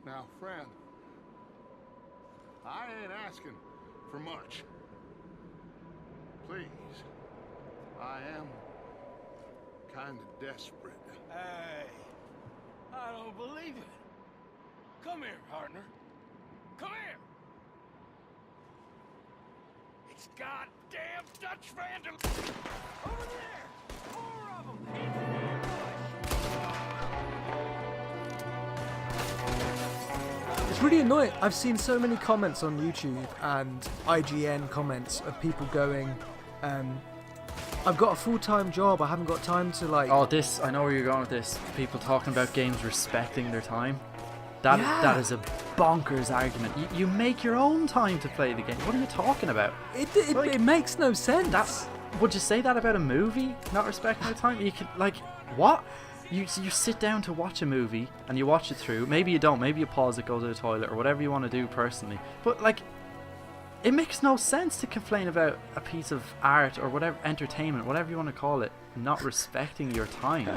Now, friend, I ain't asking for much. Please, I am kind of desperate. Hey, I don't believe it. Come here, partner. Come here. It's goddamn Dutch Vandal. Over there. More of them. In the ambush. It's really annoying. I've seen so many comments on YouTube and IGN comments of people going, I've got a full-time job, I haven't got time to like... Oh, this, I know where you're going with this. People talking about games respecting their time. That is a bonkers argument. You make your own time to play the game. What are you talking about? It makes no sense. Would you say that about a movie? Not respecting their time? You can, like, what? You sit down to watch a movie and you watch it through. Maybe you don't. Maybe you pause it, go to the toilet, or whatever you want to do personally. But like, it makes no sense to complain about a piece of art or whatever, entertainment, whatever you want to call it, not respecting your time.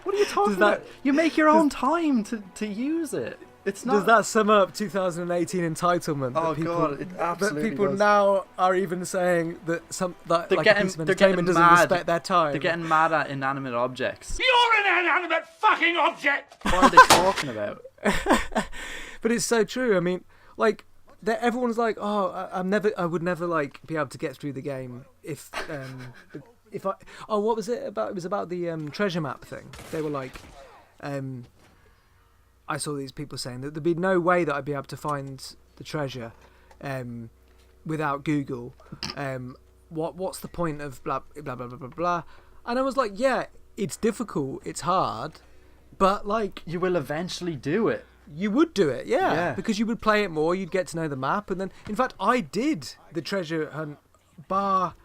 What are you talking about? You make your own time to use it. It's not. Does that sum up 2018 entitlement? Oh god, it absolutely that people does. now are even saying that a piece of entertainment doesn't mad. respect their time. They're getting mad at inanimate objects. You're an inanimate fucking object. What are they talking about? But it's so true. I mean, like, everyone's like, "Oh, I would never like be able to get through the game if I." Oh, what was it about? It was about the treasure map thing. They were like, I saw these people saying that there'd be no way that I'd be able to find the treasure without Google. What's the point of blah blah blah blah blah blah? And I was like, yeah, it's difficult, it's hard, but like, you will eventually do it. You would do it, yeah, because you would play it more, you'd get to know the map, and then, in fact, I did the treasure hunt bar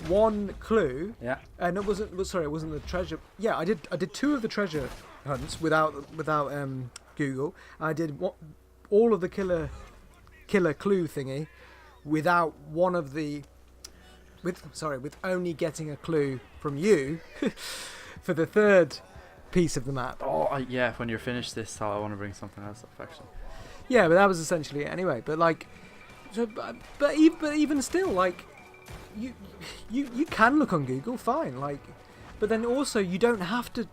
one clue. Yeah. And it wasn't the treasure. Yeah, I did two of the treasure hunts without Google. I did all of the killer clue thingy without one of the with only getting a clue from you for the third piece of the map. Oh yeah, when you're finished this, I want to bring something else up actually. Yeah, but that was essentially it anyway. But like, but even still, like, you can look on Google, fine, like, but then also you don't have to.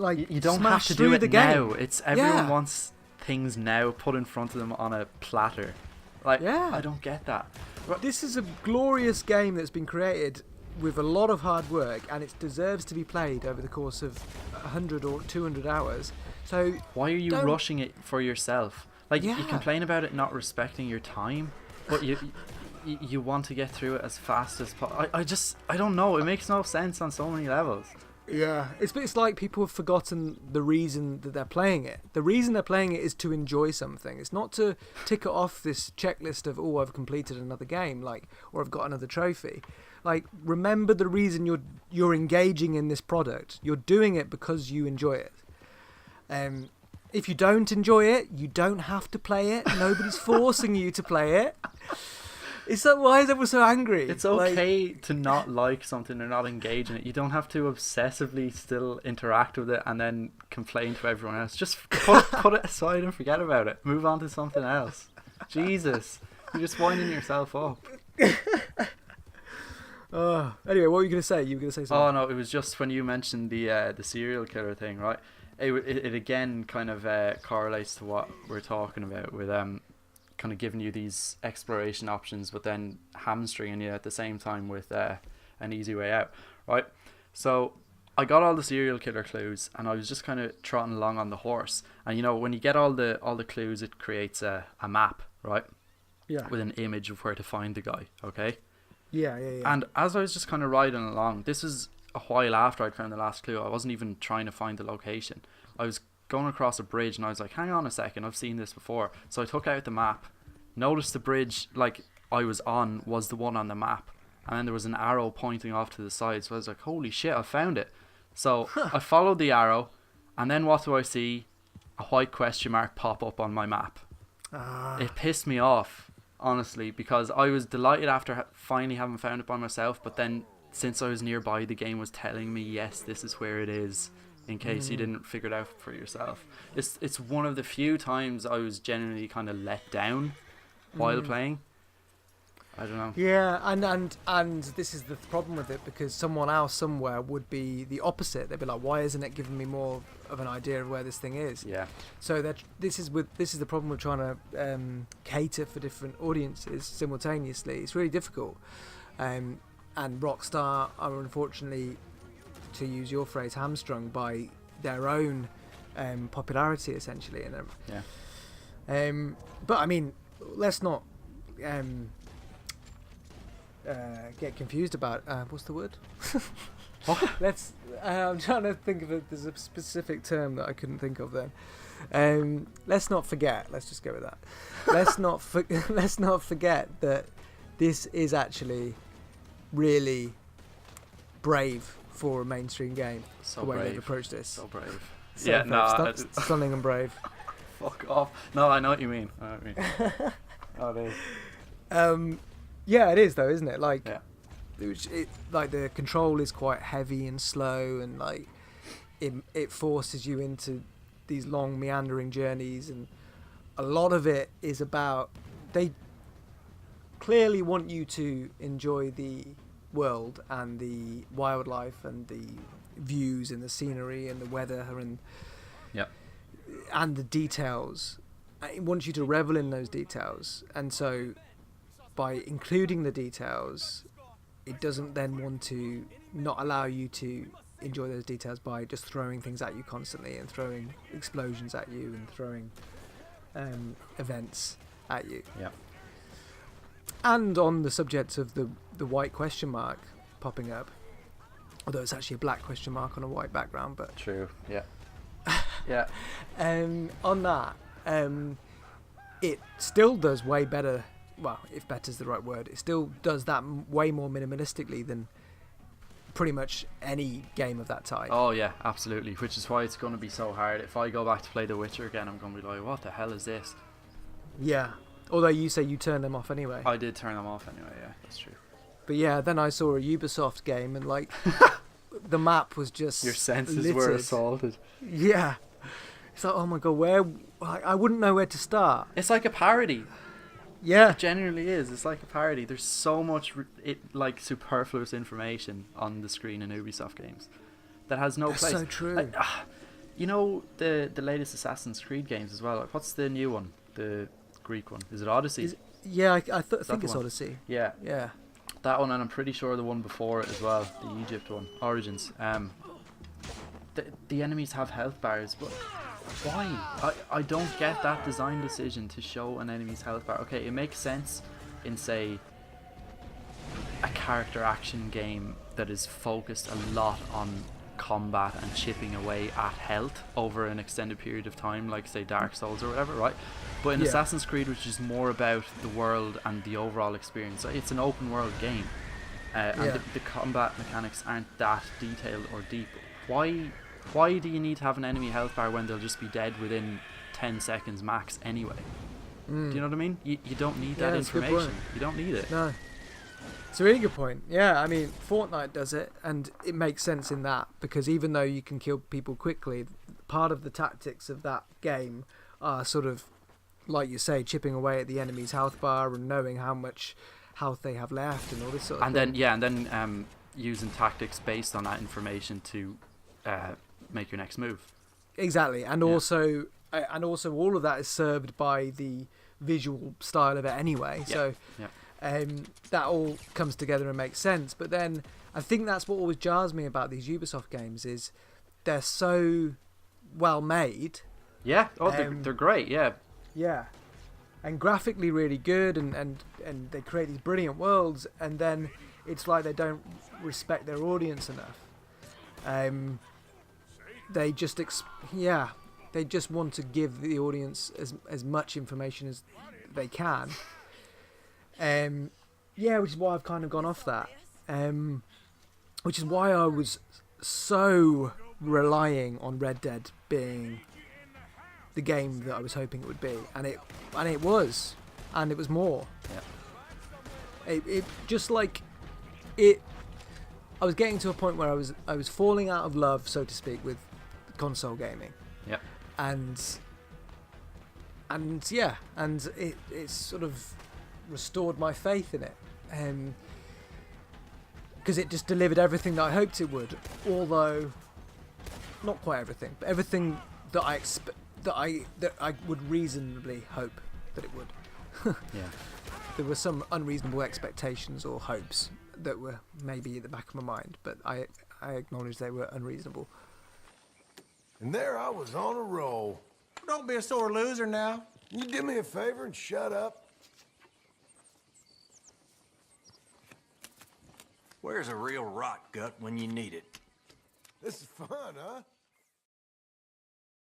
Like, you don't have to do it now. It's everyone wants things now put in front of them on a platter. Like, I don't get that. This is a glorious game that's been created with a lot of hard work, and it deserves to be played over the course of 100 or 200 hours. So why are you rushing it for yourself? Like, you complain about it not respecting your time, but you want to get through it as fast as possible. I don't know. It makes no sense on so many levels. Yeah, it's like people have forgotten the reason that they're playing it. The reason they're playing it is to enjoy something. It's not to tick it off this checklist of, oh, I've completed another game, like, or I've got another trophy. Like, remember the reason you're engaging in this product. You're doing it because you enjoy it. If you don't enjoy it, you don't have to play it. Nobody's forcing you to play it. It's like, why is everyone so angry? It's okay to not like something or not engage in it. You don't have to obsessively still interact with it and then complain to everyone else. Just put it aside and forget about it. Move on to something else. Jesus, you're just winding yourself up. Anyway, what were you going to say? You were going to say something? Oh no, it was just when you mentioned the serial killer thing, right? It again kind of correlates to what we're talking about with kind of giving you these exploration options, but then hamstringing you at the same time with an easy way out, right? So I got all the serial killer clues, and I was just kind of trotting along on the horse. And you know, when you get all the clues, it creates a map, right? Yeah. With an image of where to find the guy, okay? Yeah. And as I was just kind of riding along, this is a while after I'd found the last clue. I wasn't even trying to find the location. I was going across a bridge, and I was like, hang on a second, I've seen this before. So I took out the map, noticed the bridge like I was on was the one on the map, and then there was an arrow pointing off to the side. So I was like, holy shit, I found it. So I followed the arrow, and then what do I see? A white question mark pop up on my map. It pissed me off, honestly, because I was delighted after finally having found it by myself, but then since I was nearby, the game was telling me, yes, this is where it is. in case you didn't figure it out for yourself. It's one of the few times I was genuinely kind of let down while playing. I don't know. Yeah, and this is the problem with it, because someone else somewhere would be the opposite. They'd be like, why isn't it giving me more of an idea of where this thing is? Yeah. So that this is the problem with trying to cater for different audiences simultaneously. It's really difficult. And Rockstar are, unfortunately, to use your phrase, hamstrung by their own popularity, essentially. And but I mean, let's not get confused about what's the word? Let's. I'm trying to think of there's a specific term that I couldn't think of then. Let's not forget. Let's just go with that. Let's not forget that this is actually really brave for a mainstream game. So the way brave. They've approached this. So brave. So Yeah, brave. no. Stunning and brave. Fuck off. No, I know what you mean. Oh, it is. Yeah, it is though, isn't it? Like, Yeah. Like the control is quite heavy and slow, and like it forces you into these long meandering journeys, and a lot of it is about, they clearly want you to enjoy the world and the wildlife and the views and the scenery and the weather and Yep. and the details. It wants you to revel in those details, and so by including the details, it doesn't then want to not allow you to enjoy those details by just throwing things at you constantly and throwing explosions at you and throwing events at you. Yeah. And on the subject of the white question mark popping up, although it's actually a black question mark on a white background, but True. Yeah. Yeah. on that, it still does way better. Well, if better is the right word, it still does that way more minimalistically than pretty much any game of that type. Oh yeah, absolutely. Which is why it's going to be so hard. If I go back to play The Witcher again, I'm going to be like, what the hell is this? Yeah. Although you say you turn them off anyway. I did turn them off anyway, yeah, that's true. But yeah, then I saw a Ubisoft game and like the map was just Your senses littered. were assaulted. Yeah. It's like, oh my god, where I wouldn't know where to start. It's like a parody. Yeah. It genuinely is. It's like a parody. There's so much like superfluous information on the screen in Ubisoft games that has no That's place. so true. You know the latest Assassin's Creed games as well. Like, what's the new one? The Greek one. Is it Odyssey? Yeah, I think the it's one? Odyssey. Yeah. Yeah. That one, and I'm pretty sure the one before it as well, the Egypt one, Origins. The enemies have health bars, but why? I don't get that design decision to show an enemy's health bar. Okay, it makes sense in, say, a character action game that is focused a lot on combat and chipping away at health over an extended period of time, like say Dark Souls or whatever, right? But in Assassin's Creed, which is more about the world and the overall experience, it's an open world game, and the combat mechanics aren't that detailed or deep. Why do you need to have an enemy health bar when they'll just be dead within 10 seconds max anyway? Do you know what I mean? You don't need that that's a good information. point. You don't need it. No. It's a really good point. Yeah, I mean, Fortnite does it, and it makes sense in that, because even though you can kill people quickly, part of the tactics of that game are sort of, like you say, chipping away at the enemy's health bar and knowing how much health they have left and all this sort of thing. And then using tactics based on that information to make your next move. Exactly, and also all of that is served by the visual style of it anyway. So that all comes together and makes sense. But then I think that's what always jars me about these Ubisoft games, is they're so well made. Yeah, they're great. Yeah, and graphically really good, and they create these brilliant worlds, and then it's like they don't respect their audience enough. They just they just want to give the audience as much information as they can. Which is why I've kind of gone off that. Which is why I was so relying on Red Dead being the game that I was hoping it would be, and it was more. It just like it. I was getting to a point where I was falling out of love, so to speak, with console gaming. Yep. And it's sort of restored my faith in it, because it just delivered everything that I hoped it would, although not quite everything, but everything that I would reasonably hope that it would. Yeah. There were some unreasonable expectations or hopes that were maybe at the back of my mind, but I acknowledge they were unreasonable. And there I was on a roll. Don't be a sore loser now. You do me a favor and shut up? Where's a real rot gut when you need it? This is fun, huh?